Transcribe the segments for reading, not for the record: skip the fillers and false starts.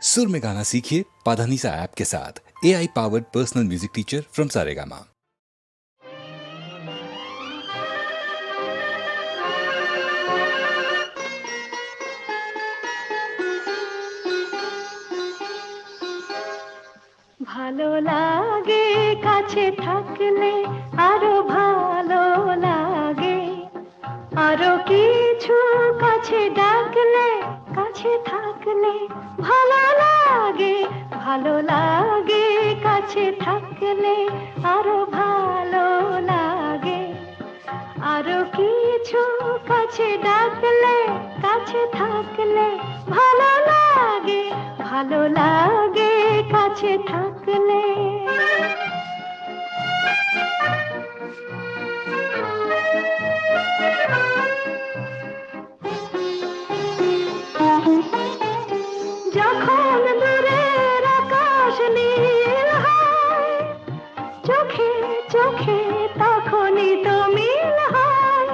सुर में गाना सीखिए पाधानीसा ऐप के साथ। AI powered personal music teacher from Saregama. ভালো লাগে কাছে থাকলে আরো ভালো লাগে, আরো কিছু কাছে ডাকলে কাছে থাকলে ভালো লাগে, ভালো লাগে কাছে থাকলে আরো ভালো লাগে, আরো কিছু কাছে ডাকলে কাছে থাকলে ভালো লাগে, ভালো লাগে কাছে থাকলে। যখন দূরের আকাশ নীল হয়, চোখে চোখে তখনই তো মিল হয়।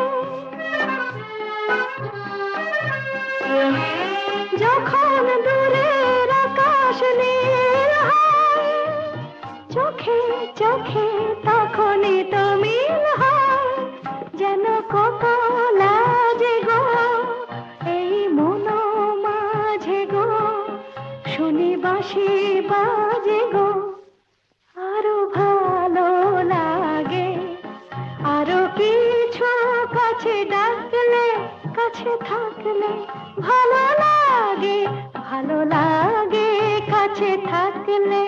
যখন দূরের আকাশ নীল হয়, চোখে চোখে তখনই তো মিল হয়। যেন কত লাজে গো এই মন মাঝে গো, শুনি বাঁশি বাজে গো, আরো ভালো লাগে, আরো কিছু কাছে ডাকলে কাছে থাকলে ভালো লাগে, ভালো লাগে কাছে থাকলে।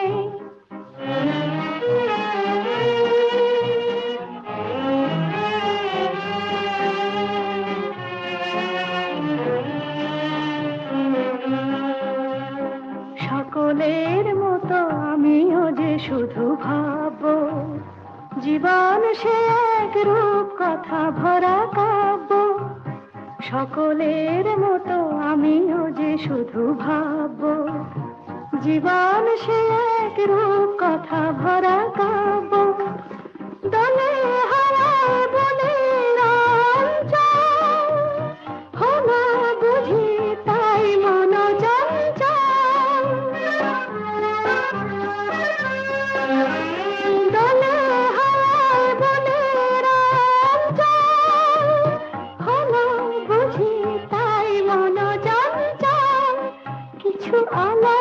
সকলের মতো আমিও যে শুধু ভাববো, জীবন সে এক রূপ কথা ভরা কাব্য। সকলের মতো আমিও যে শুধু ভাববো, জীবন সে এক রূপ কথা ভরা কাব্য। দলে হারায় বলে অঞ্চল, হলো বুঝি তাই মন চঞ্চল। দলে হারায় বলে অঞ্চল, হলো বুঝি তাই মন চঞ্চল। কিছু আলো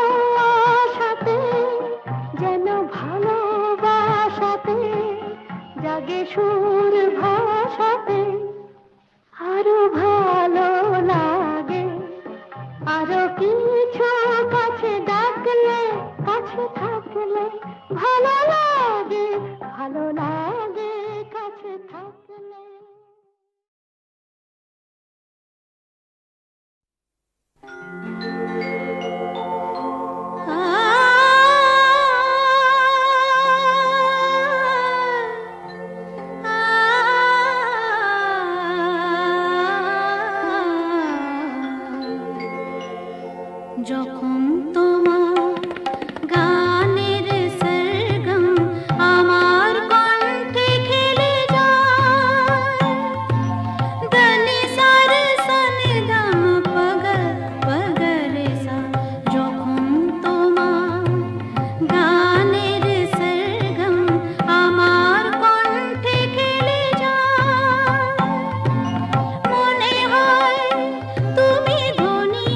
আশাতে যেন ভালোবাসাতে জাগে সুর ভাষাতে, আরো ভালো লাগে, আরো কিছু কাছে ডাকলে কাছে থাকলে ভালো লাগে, ভালো লাগে কাছে থাকলে। যখন তোমার গানের সরগম আমার কণ্ঠে খেলে যায়, দনি সার সন দম পগ পগরে সা। যখন তোমার গানের সরগম আমার কণ্ঠে খেলে যায়, মনে হয় তুমি ধনী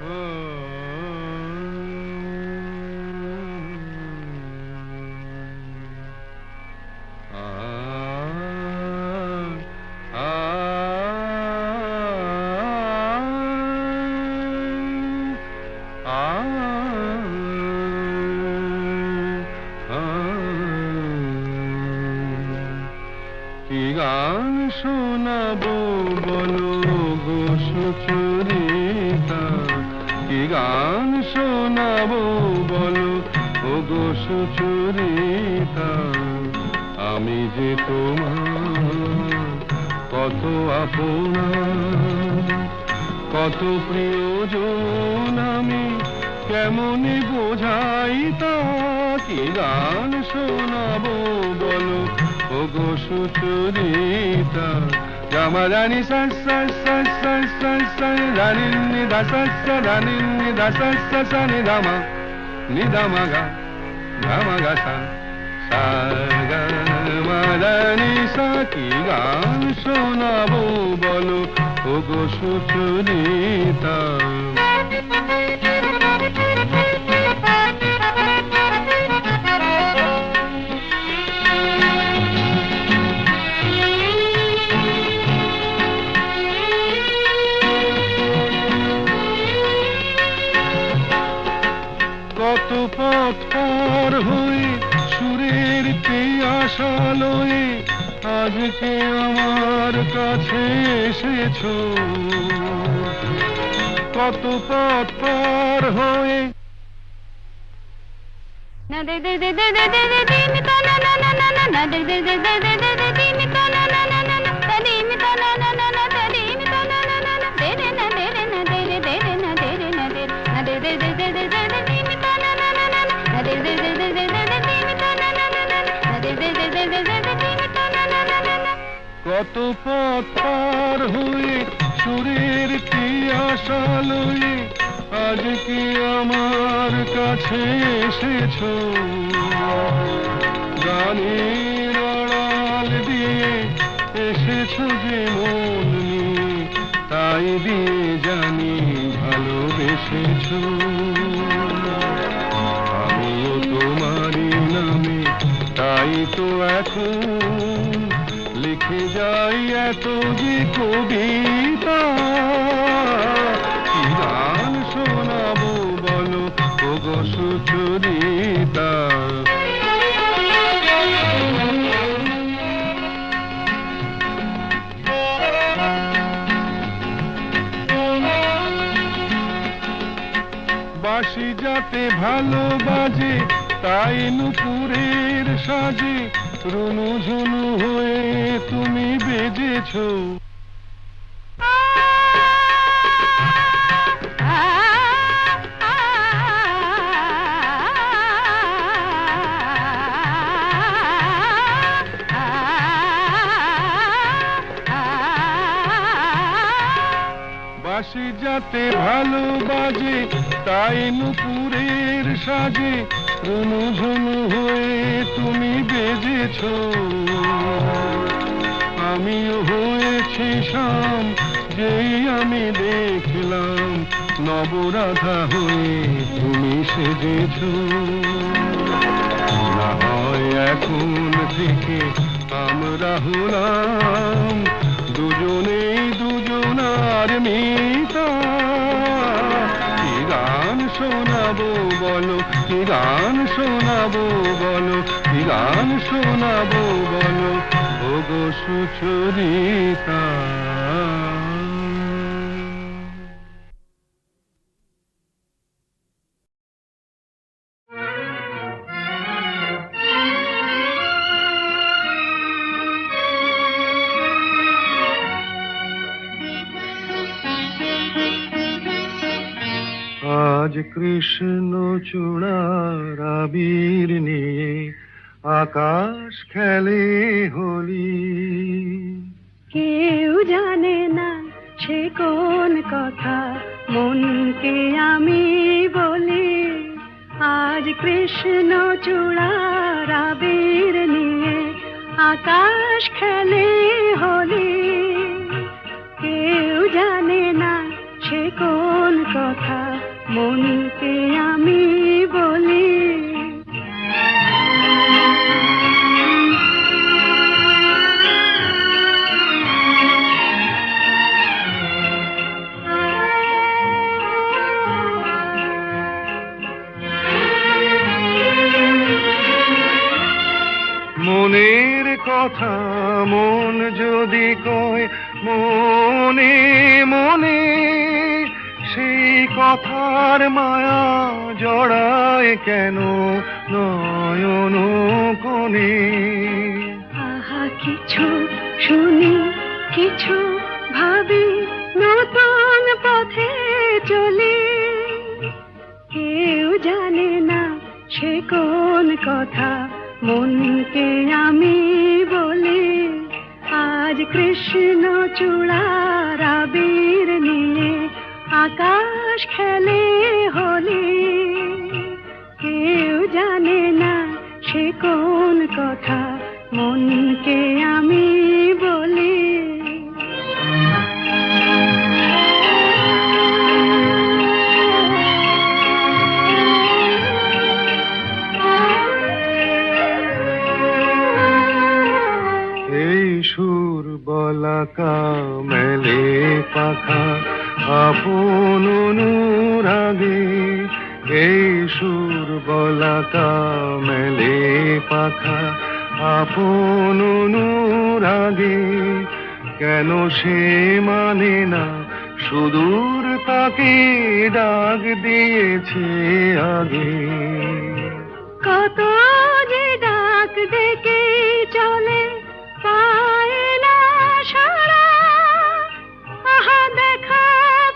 কি গান শোনাবো বলো গো সুচরিতা, কি গান শোনাবো বলো ও গো সুচরিতা, আমি যে তোমার কত আপনা, কত প্রিয়জন আমি কেমনে বোঝাই তা, কি গান শোনাবো বলো ও গো সুচরিতা। গামা রানি সা সা সা সা সা সা রানি নি দা সা সা রানি নি দা সা সা সা নি দামা নি দামা গা গামা গা সা সা গা মা রানি সা, কি গান শোনাবো বলো ও গো সুচরিতা। কত পথ পার হয়ে সুরের পিয়াসালয়ে আজকে আমার কাছে এসেছো, কত পথ পার হয়ে না দে দে দে দে দে দে দে দিন তো না না না না না না দে দে দে দে দে দে দে দিন তো না না না না না দিন তো না না না না দিন তো না না না না দে দে না দে দে না দে দে দে না দে দে না দে না দে দে দে দে দে দে দিন তো না না না না না দে দে দে দে দে দে দিন তো না না না না না দে দে দে দে দে দে দিন তো না না না না। কত পথ পার হয়ে সুরের পিয়াসালয়ে আজকে আমার কাছে এসেছো, গানের আড়াল দিয়ে এসেছো যে মন নিয়ে, তাই দিয়ে জানি ভালোবেসেছো। আমিও তোমারই নামে তাই তো এখন লিখে যাই এত যে কবিতা, কি গান শোনাবো বলো ও গো সুচরিতা। বাঁশি যাতে ভালো বাজে তাই নুপুরের সাজে রুনু ঝুনু হয়ে তুমি বেজেছো, বাঁশি যাতে ভালো বাজে তাই নুপুরের সাজে রুনু ঝুনু হয়ে তুমি বেজেছো, আমিও হয়েছি শাম যেই আমি দেখলাম নবরাধা হয়ে তুমি সেজেছো। না হয় এখন থেকে আমরা হলাম দুজনেই দুজনার মিতা, কি গান শোনাবো বলো, কি গান শোনাবো বলো, কি গান শোনাবো বলো ও গো সুচরিতা। আজ কৃষ্ণ চূড়ার আবির নিয়ে আকাশ খেলে হোলি, কেউ জানে না সে কোন কথা মনকে আমি বলি, আজ কৃষ্ণ চূড়ার আবির নিয়ে আকাশ খেলে হোলি, কেউ জানে না সে কোন কথা মনকে আমি বলি। মনের কথা মন যদি কয় মনে মনে, সেই কথার মায়া জড়ায় কেন নয়ন কোণে। আহা কিছু শুনি, কিছু ভাবি, নতুন পথে চলি। কেউ জানে না সে কোন কথা, মনকে আমি বলি। আজ কৃষ্ণ চূড়ার আবির নিয়ে আকাশ খেলে হোলি। কেউ জানে না সে কোন কথা, মনকে আমি বলি। এই সুর বলাকা মেলে পাখা আপন অনুরাগে। এই সুর বলাকা মেলে পাখা আপন অনুরাগে। কেন সে মানে না সুদূর তাকে ডাক দিয়েছে আগে। কত যে ডাক ডেকে চলে, পায় না সারা। আহা দেখা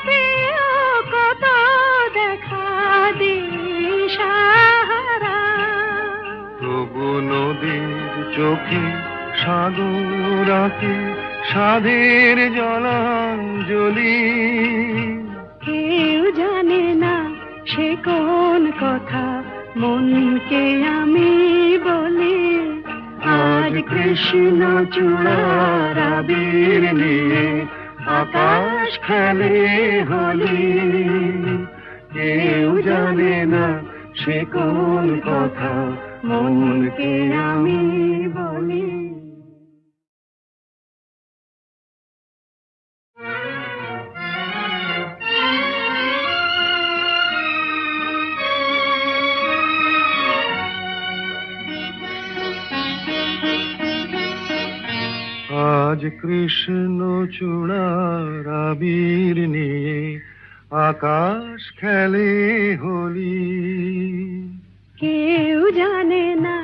প্রিয়, কত দেখা দিশাহারা। তবু নদীর চোখে সাগর আঁকে সাধের জলাঞ্জলি। কেউ জানে না সে কোন কথা, মনকে আমি বলি। আজ কৃষ্ণ চূড়ার আবির নিয়ে আকাশ খেলে হোলি। কেউ জানে না সে কোন কথা, মনকে আমি বলি। আজ কৃষ্ণ চূড়ার আবির নিয়ে আকাশ খেলে হোলি। কেউ জানে না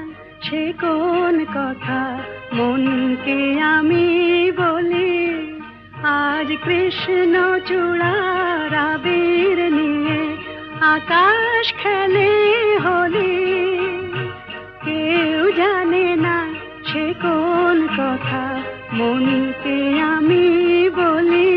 সে কোন কথা, মনকে আমি বলি। আজ কৃষ্ণ চূড়ার আবির নিয়ে আকাশ খেলে হোলি। কেউ জানে না সে কোন কথা, মনকে আমি বলি।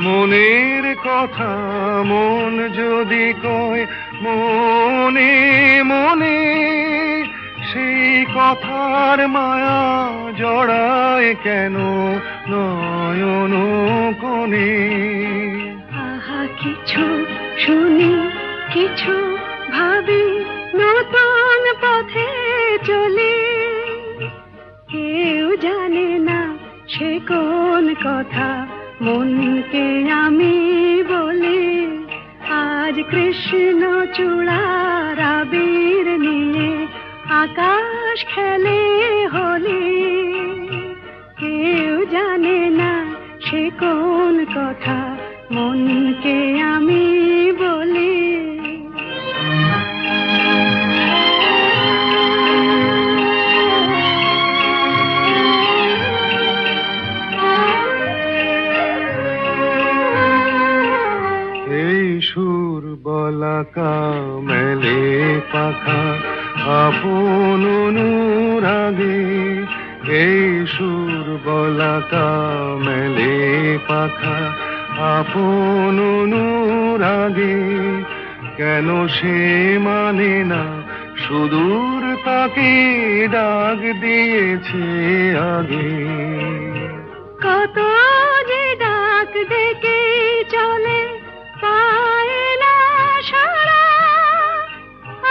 মনের কথা মন যদি কয় মনে মনে, সেই কথার মায়া জড়ায় কেন নয়ন কোণে। আহা কিছু শুনি, কিছু ভাবি, নতুন পথে চলি। কেউ জানে না সে কোন কথা, মনকে আমি বলি। আজ কৃষ্ণ চূড়ার আবির নিয়ে আকাশ খেলে হোলি। কেউ জানে না সে কোন কথা, মনকে আমি বলি। এই সুর বলাকা মেলে পাখা আপন অনুরাগে। এই সুর বলাকা মেলে পাখা আপন অনুরাগে কেন সে মানে না সুদূর তাকে ডাক দিয়েছে আগে। কত যে ডাক ডেকে চলে পায় না সারা,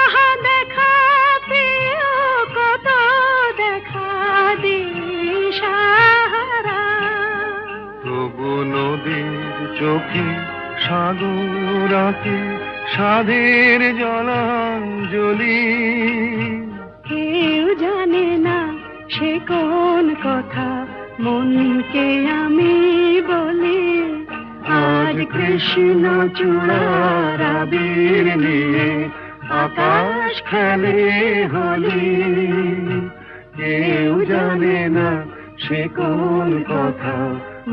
আহা দেখা প্রিয় কত দেখা দিশাহারা। তবু নদীর চোখে সাগর আঁকে সাধের জলাঞ্জলি। কেউ জানে না সে কোন কথা মনকে আমি বলি। আজ কৃষ্ণ চূড়ার আবির নিয়ে আকাশ খেলে হোলি। কেউ জানে না সে কোন কথা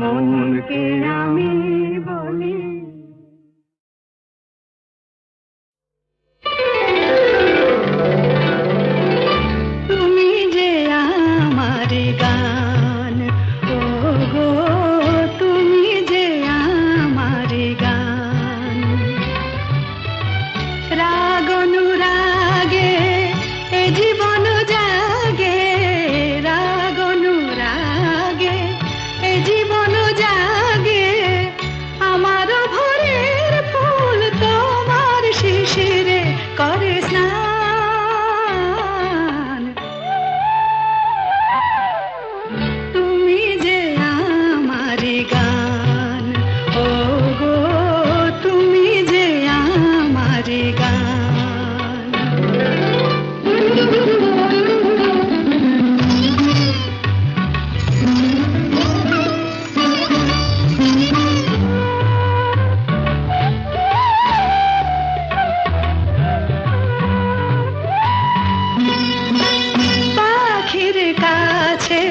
মনকে আমি বলি। তুমি যে আমার গান, ও গো তুমি যে আমার গান। রাগ অনুরাগে এ জীবন জাগে, রাগ অনুরাগে এ জীবন জাগে। আমার ভোরের ফুল তোমার শিশিরে করে স্নান। তুমি যে আমার গান, ও গো তুমি যে আমার গান। পাখির কাছে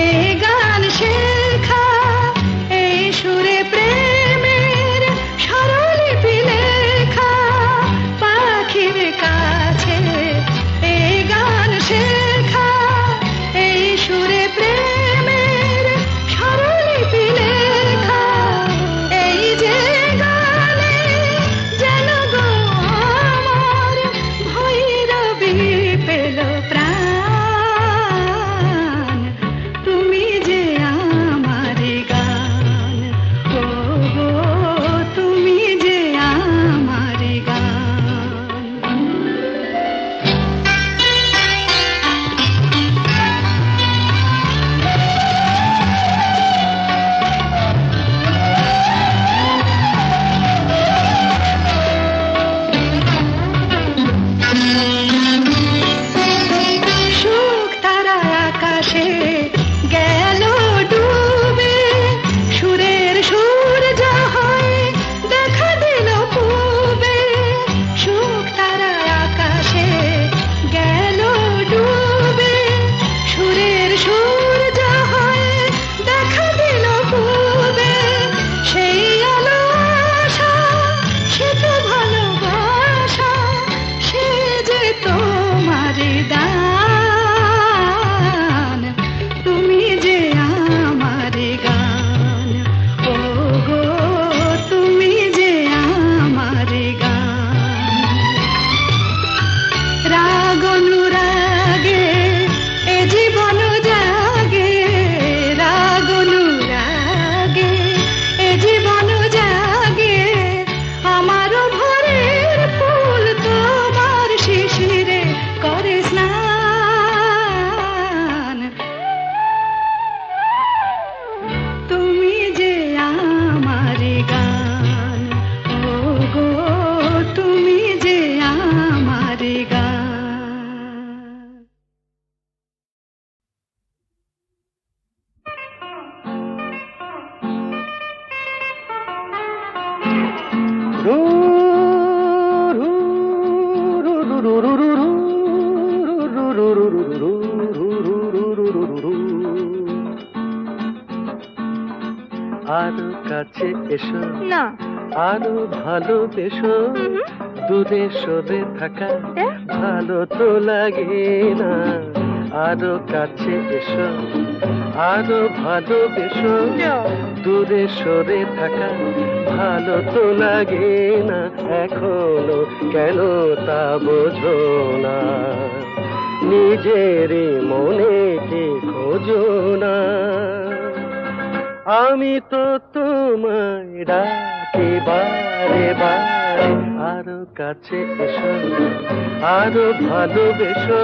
এই গান শেখা, এই সুরে প্রেমের স্বরলিপি লেখা। পাখির কাছে এই গান শেখা, এই সুরে প্রেমের স্বরলিপি লেখা। এই যে গানে যেন গো আমার ভৈরবী পেল প্রাণ। তুমি যে আমার গান, ও গো তুমি যে আমার গান। সুখ তারা আকাশে গেল ডুবে, সুরের সূর্য হয়ে দেখা দিল পূবে। সুখ তারা আকাশে গেল ডুবে, সুরের সূর্য হয়ে দেখা দিল পূবে। সেই আলো আশা, সে তো ভালোবাসা, সে যে তোমার দান। তুমি যে আমার গান, ও গো তুমি যে আমার গান। রাগ অনুরাগে এ জীবন জাগে, রাগ অনুরাগে এ জীবন জাগে। আমার ভোরের ফুল তোমার শিশিরে করে স্নান। তুমি যে আমার গান, ও গো তুমি যে আমার গান। আরো কাছে এসো, না আরো ভালোবেসো। দূরে সরে থাকা ভালো তো লাগে না, আরো কাছে এসো, আরো ভালোবেসো। দূরে সরে থাকা ভালো তো লাগে না এখনো, কেন তা বোঝো না? নিজেরই মনে কি খোঁজো না? আমি তো তোমায় ডাকি বারে বারে, আরো কাছে এসো, আরো ভালোবেসো।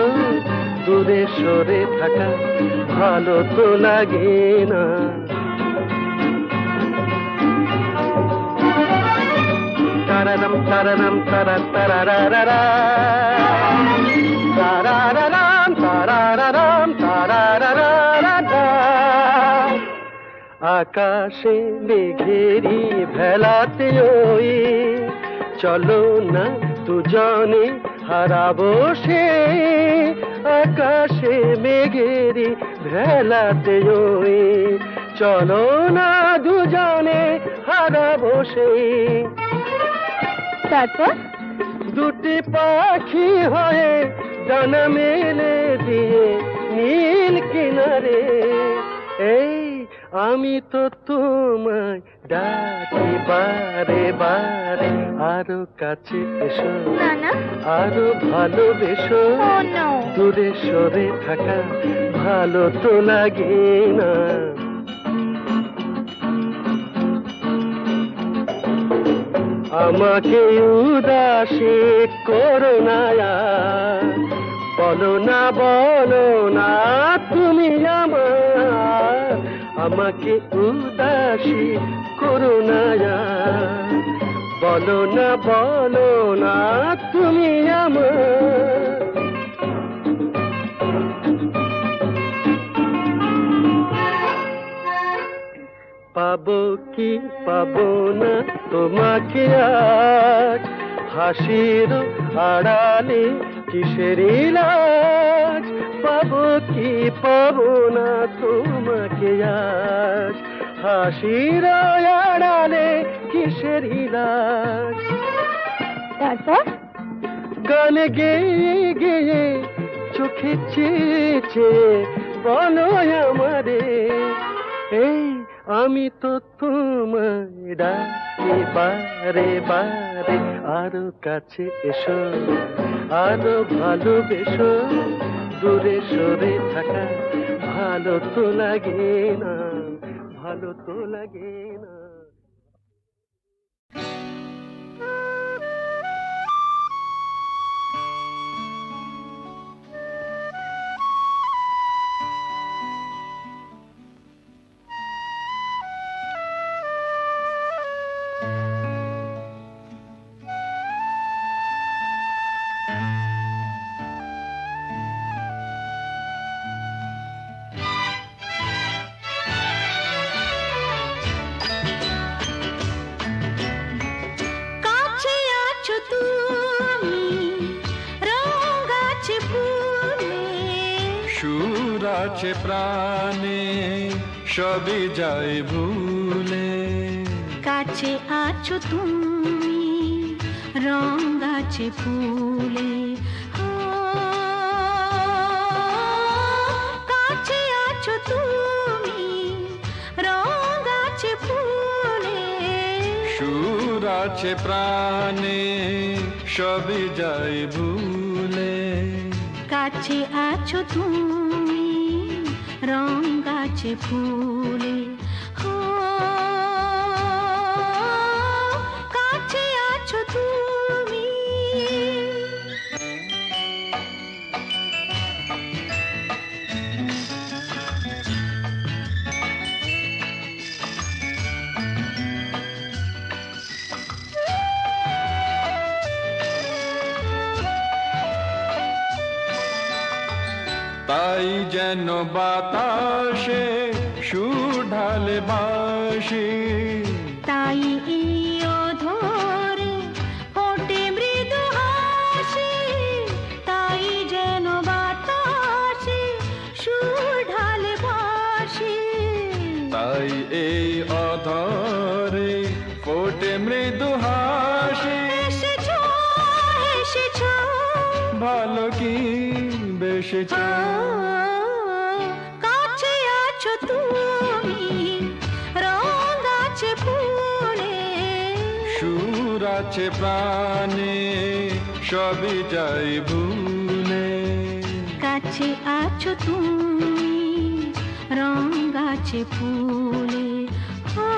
দূরে সরে থাকা ভালো তো লাগে না। তারারাম তারারাম তারা তারারারা, তারারারাম তারারারাম তারারারা। আকাশে মেঘেরি ভেলাতে ওই, চলো না দুজনে হারাবো সে। আকাশে মেঘেরি ভেলাতে ওই, চলো না দুজনে হারাবো সে। তারপর দুটি পাখি হয়ে ডানা মেলে দিয়ে নীল কিনারে, এই আমি তো তোমায় ডাকি বারে বারে, আরো কাছে এসো, না না, আরো ভালোবেসো। ও নো। দূরে সরে থাকা ভালো তো লাগে না। আমাকে উদাসী করো না আর, বলো না বলো না তুমি আমার। আমাকে উদাসী করো না আর, বলো না তুমি আমার। পাবো কি পাবো না তোমাকে আজ, হাসির আড়ালে কিসের লাজ। পাবো কি পাবো না তোমাকে আজ, হাসির আড়ালে কিসের লাজ। তারপর গানে গেয়ে গেয়ে চোখে চেয়ে চেয়ে বলো আমারে, এই আমি তো তোমায় ডাকি বারে বারে, আরো কাছে এসো, আরো ভালোবেসো। দূরে সরে থাকা ভালো তো লাগে না, ভালো তো লাগে না। সুর আছে প্রাণে সবই যায় ভুলে, কাছে আছো তুমি রং গাছে ফুলে। কাছে আছো তুমি রং গাছে ফুলে, সুর আছে প্রাণে সবই যায় ভুলে। কাছে আছো তুমি রং গাছে ফুলে। কাছে আছো তুমি। তাই যেন বাতাসে সুর ঢালে বাঁশি, তাই এই অধরে ফোটে মৃদু হাসি। তাই যেন বাতাসে সুর ঢালে বাঁশি, তাই এই অধরে ফোটে মৃদু হাসি। এসেছো এসেছো ভালো কি বেসেছ, আছে প্রাণে সবই যাই ভুলে, কাছে আছো তুমি রং গাছে ফুলে, ও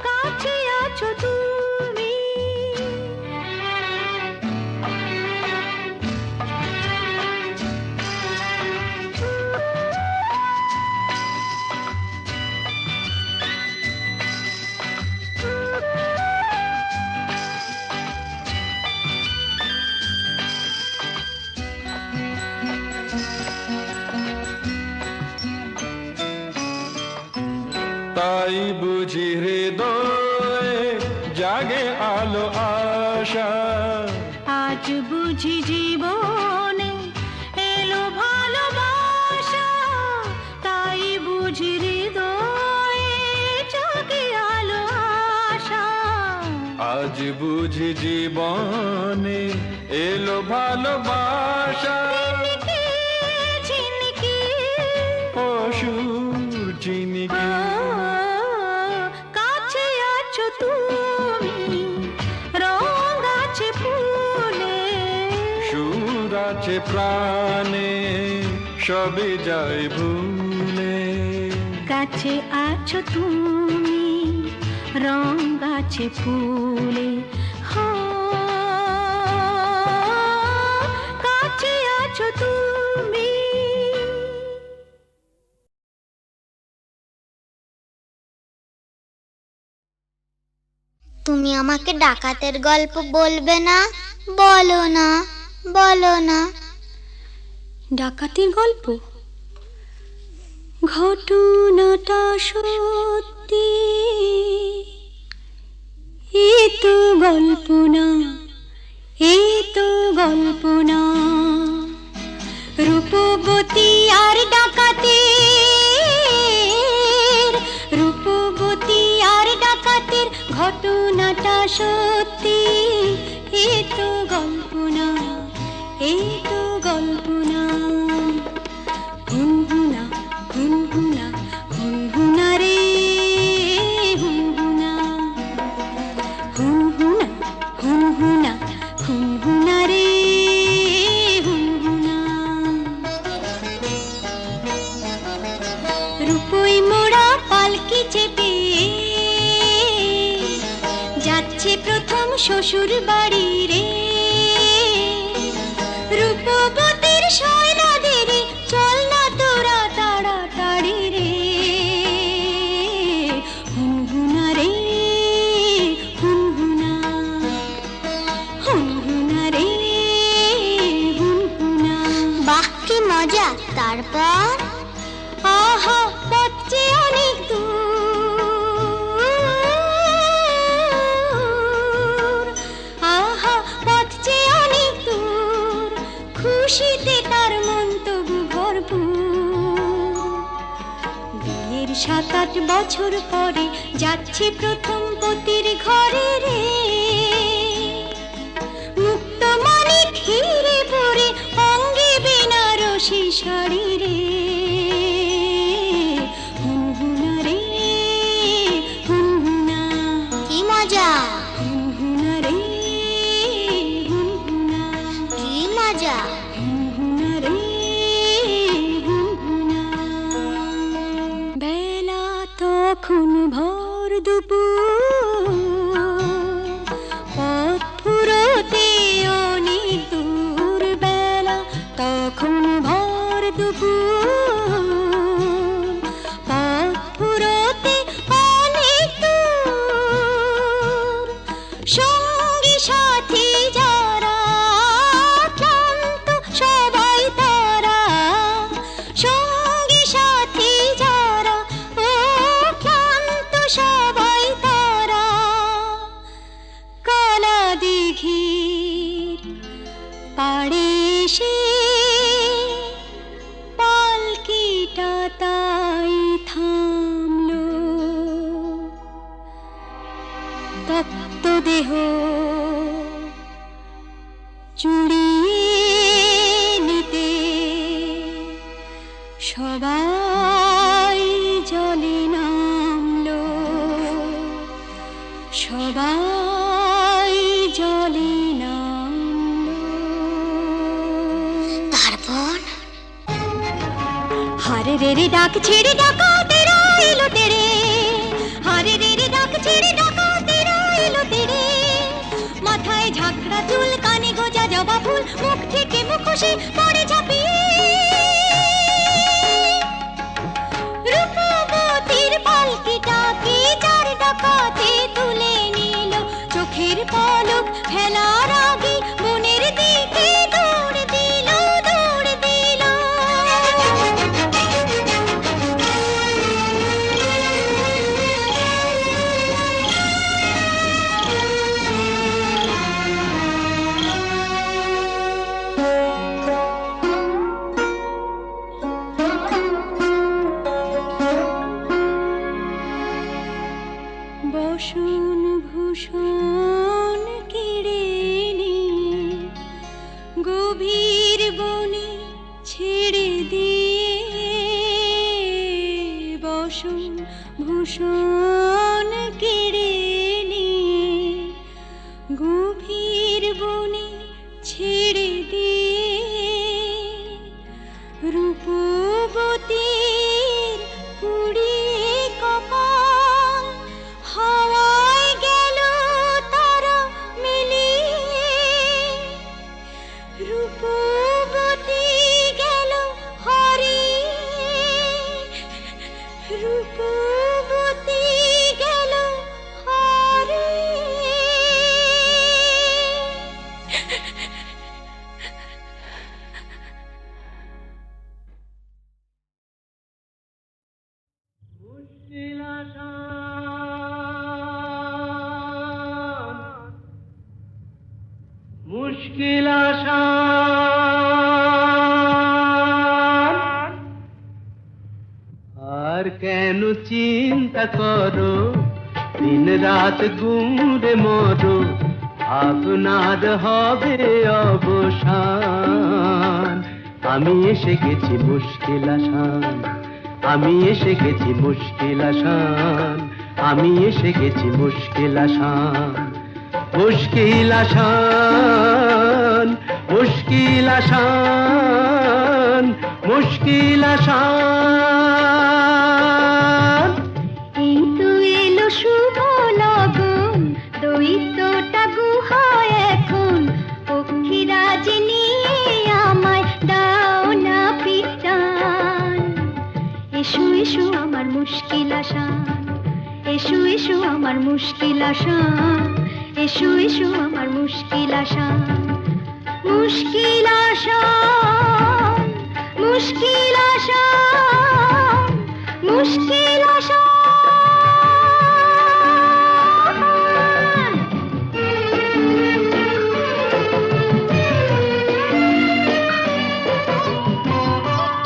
কাছে আছো তুমি। তাই বুঝি হৃদয়ে জাগে আলো আশা, আজ বুঝি জীবনে এলো ভালোবাসা, তাই বুঝি হৃদয়ে জাগে আলো আশা। আজ বুঝি জীবনে এলো ভালোবাসা, ঝিনিকি ঝিনিকি অসুর চিনিকি, কাছে আছো তুমি রং আছে ফুলে, সুর আছে প্রাণে সবই যায় ভুলে, কাছে আছো তুমি রং আছে ফুলে, হো কাছে আছো তুমি। তুমি আমাকে ডাকাতের গল্প বলবে না? বলো না, বলো না। ডাকাতির গল্প? ঘটনাটা সত্যি, এ তো গল্প না, এ তো গল্প না। রূপবতী আর ডাকাতের, রূপবতী আর ডাকাতের ঘটনাটা সত্যি, এ তো গল্প না, এ তো গল্প না। হুনহুনা হুনহুনা হুনহুনা রে হুনহুনা, হুনহুনা হুনহুনা হুনহুনা রে হুনহুনা। রূপই মোড়া পালকি চেপে যাচ্ছে প্রথম শ্বশুর বাড়ি রে, রূপবতীর শয়নাদের চল না তোরা তাড়াতাড়ি রে, হুনহুনা রে হুনহুনা, হুনহুনা রে হুনহুনা। বাহ কি মজা! তারপর আহা পথে অনেক দূর, আহা পথে অনেক দূর, খুশিতে তার মন তবু ভরপুর। বিয়ের 7-8 বছর পরে যাচ্ছে প্রথম পতির ঘরে রে, মুক্ত মানিক হিরে পরে অঙ্গে বেনারসি শাড়ি রে, হুনহুনা রে হুনহুনা, কি মজা, হুনহুনা রে হুনহুনা, কি মজা! হুনহুনা রে হুনহুনা। বেলা তখন ভর দুপুর, পথ ফুরোতে অনেক দূর, বেলা তখন ভর দুপুর, পথ ফুরোতে অনেক দূর। সঙ্গী সাথী যারা ক্লান্ত সবাই তারা, সঙ্গী সাথী যারা ও ক্লান্ত সবাই তারা, কালা দিঘির পাড়ে এসে পালকিটা তাই থামলো। তপ্ত দেহ চুড়িয়ে নিতে সবাই জলে নামলো, সবাই জলে নামলো। তারপর হারে রে রে ডাক ছেড়ে ডাকা তেরা এলো তেরে, হারে রে রে ডাক ছেড়ে ডাকা তেরা এলো তেরে। মাথায় ঝাঁকড়া চুল, কানে গোজা জবা ফুল, মুখ থেকে মুখোশে পড়ে ঝাঁপিয়ে। রূপবতীর পালকিটাকে যার ডাকাতে তুলে নিল, চোখের পলক ফেলার আগে মনের দিকে দৌড় দিল, দৌড় দিল। বসন ভূষণ কেড়ে নিয়ে গভীর বনে ছেড়ে দিয়ে, বসন ভূষণ কেড়ে নিয়ে গভীর বনে ছেড়ে দিয়ে। রূপবতীর পুড়িয়ে কপাল হাওয়ায় গেল তারা মিলিয়ে। রূপবতী গেল হারিয়ে, রূপবতী গেল হারিয়ে। মুশকিল আসান, আর কেন চিন্তা করো, দিন রাত গুঁড়ে মরো, আপনার হবে অবসান। আমি এসে গেছি মুশকিল আসান, আমি এসে গেছি মুশকিল আসান, আমি এসে গেছি মুশকিল আসান। মুশকিল আসান, মুশকিল আসান, মুশকিল আসান। এই তো এলো শুভ লগন, দৈত্যটা গুহায় এখন, পক্ষীরাজ নিয়ে আমায় দাও না পিটান। এসো এসো আমার মুশকিল আসান, এসো এসো আমার মুশকিল আসান, এসো এসো আমার মুশকিল আসান। মুশকিল আসান, মুশকিল আসান, মুশকিল আসান।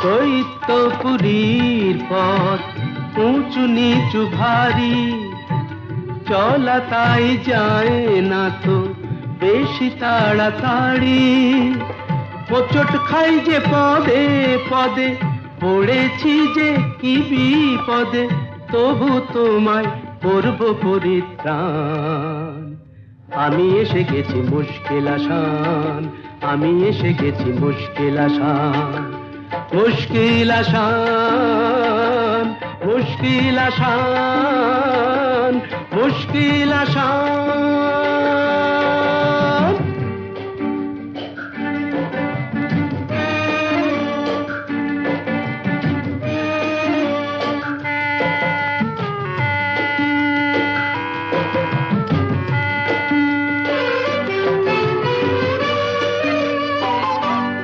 দৈত্যপুরীর পথ উঁচু নিচু ভারী, চলা তাই যায় না তো বেশি তাড়াতাড়ি। হোঁচট খাই যে পদে পদে, পড়েছি যে কি বিপদে, তবু তোমায় করব পরিত্রাণ। আমি এসে গেছি মুশকিল আসান, আমি এসে গেছি মুশকিল আসান। মুশকিল আসান, মুশকিল আসান, মুশকিল আসান।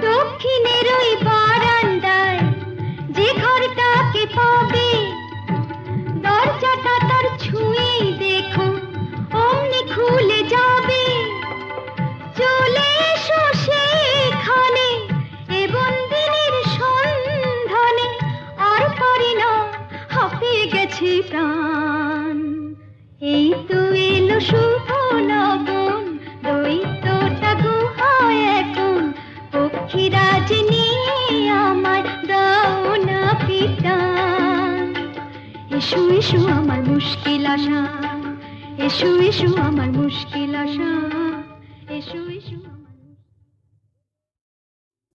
দক্ষিণের ওই বারান্দায় যে ঘরটাকে পাবে, দরজাটা তার ছুঁয়েই দেখো অমনি খুলে যাবে। চলে এসো সেখানে এ বন্দিনীর সন্ধানে, আর পারি না হাঁপিয়ে গেছে প্রাণ। এই তো এলো শুভ লগন, দৈত্যটা গুহায় এখন, পক্ষীরাজ নিয়ে আমায় দাও না পিটান। এসো এসো আমার মুশকিল আসান, এসো এসো আমার মুশকিল আশা